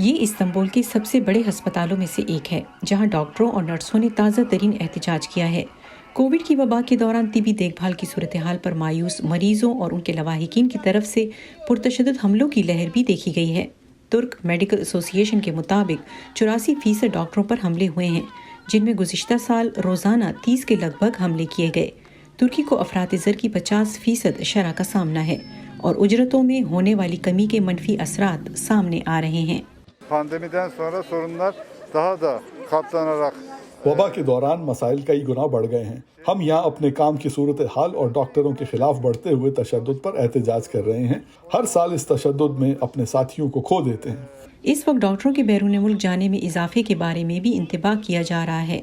یہ استنبول کے سب سے بڑے ہسپتالوں میں سے ایک ہے جہاں ڈاکٹروں اور نرسوں نے تازہ ترین احتجاج کیا ہے۔ کووڈ کی وبا کے دوران طبی دیکھ بھال کی صورتحال پر مایوس مریضوں اور ان کے لواحقین کی طرف سے پرتشدد حملوں کی لہر بھی دیکھی گئی ہے۔ ترک میڈیکل ایسوسی ایشن کے مطابق 84% ڈاکٹروں پر حملے ہوئے ہیں، جن میں گزشتہ سال روزانہ 30 کے لگ بھگ حملے کیے گئے۔ ترکی کو افراط زر کی 50% شرح کا سامنا ہے اور اجرتوں میں ہونے والی کمی کے منفی اثرات سامنے آ رہے ہیں۔ Pandemiden sonra sorunlar daha da katlanarak وبا کے دوران مسائل کئی گنا بڑھ گئے ہیں۔ ہم یہاں اپنے کام کی صورتحال اور ڈاکٹروں کے خلاف بڑھتے ہوئے تشدد پر احتجاج کر رہے ہیں۔ ہر سال اس تشدد میں اپنے ساتھیوں کو کھو دیتے ہیں۔ اس وقت ڈاکٹروں کے بیرون ملک جانے میں اضافے کے بارے میں بھی انتباہ کیا جا رہا ہے۔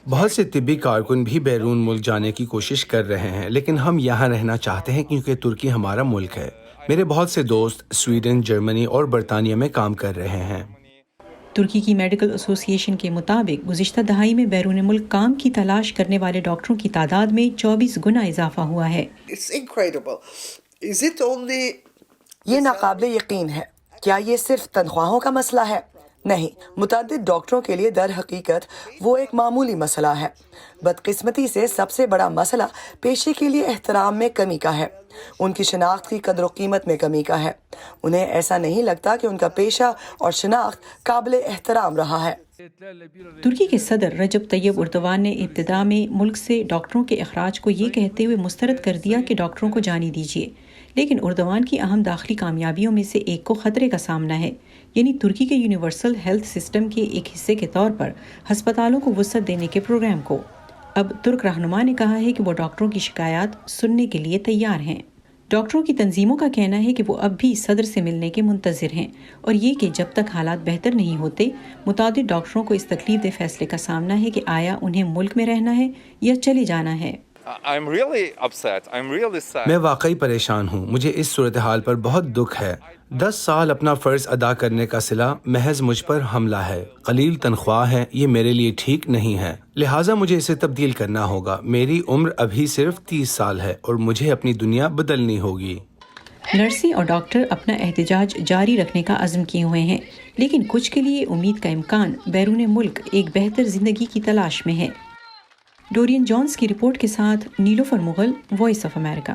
بہت سے طبی کارکن بھی بیرون ملک جانے کی کوشش کر رہے ہیں، لیکن ہم یہاں رہنا چاہتے ہیں کیونکہ ترکی ہمارا ملک ہے۔ میرے بہت سے دوست سویڈن، جرمنی اور برطانیہ میں کام کر رہے ہیں۔ ترکی کی میڈیکل ایسوسی ایشن کے مطابق گزشتہ دہائی میں بیرون ملک کام کی تلاش کرنے والے ڈاکٹروں کی تعداد میں 24 گنا اضافہ ہوا ہے۔ یہ ناقابل یقین ہے۔ کیا یہ صرف تنخواہوں کا مسئلہ ہے؟ نہیں، متعدد ڈاکٹروں کے لیے در حقیقت وہ ایک معمولی مسئلہ ہے۔ بدقسمتی سے سب سے بڑا مسئلہ پیشے کے لیے احترام میں کمی کا ہے، ان کی شناخت کی قدر و قیمت میں کمی کا ہے۔ انہیں ایسا نہیں لگتا کہ ان کا پیشہ اور شناخت قابل احترام رہا ہے۔ ترکی کے صدر رجب طیب اردوان نے ابتدا میں ملک سے ڈاکٹروں کے اخراج کو یہ کہتے ہوئے مسترد کر دیا کہ ڈاکٹروں کو جانے دیجیے، لیکن اردوان کی اہم داخلی کامیابیوں میں سے ایک کو خطرے کا سامنا ہے، یعنی ترکی کے یونیورسل ہیلتھ سسٹم کے ایک حصے کے طور پر ہسپتالوں کو وسعت دینے کے پروگرام کو۔ اب ترک رہنما نے کہا ہے کہ وہ ڈاکٹروں کی شکایات سننے کے لیے تیار ہیں۔ ڈاکٹروں کی تنظیموں کا کہنا ہے کہ وہ اب بھی صدر سے ملنے کے منتظر ہیں، اور یہ کہ جب تک حالات بہتر نہیں ہوتے متعدد ڈاکٹروں کو اس تکلیف دہ فیصلے کا سامنا ہے کہ آیا انہیں ملک میں رہنا ہے یا چلے جانا ہے۔ میں واقعی پریشان ہوں، مجھے اس صورتحال پر بہت دکھ ہے۔ 10 سال اپنا فرض ادا کرنے کا صلہ محض مجھ پر حملہ ہے۔ قلیل تنخواہ ہے، یہ میرے لیے ٹھیک نہیں ہے، لہٰذا مجھے اسے تبدیل کرنا ہوگا۔ میری عمر ابھی صرف 30 سال ہے اور مجھے اپنی دنیا بدلنی ہوگی۔ نرسیں اور ڈاکٹر اپنا احتجاج جاری رکھنے کا عزم کیے ہوئے ہیں، لیکن کچھ کے لیے امید کا امکان بیرون ملک ایک بہتر زندگی کی تلاش میں ہے۔ ڈورین جونز کی رپورٹ کے ساتھ نیلوفر مغل، وائس آف امریکہ۔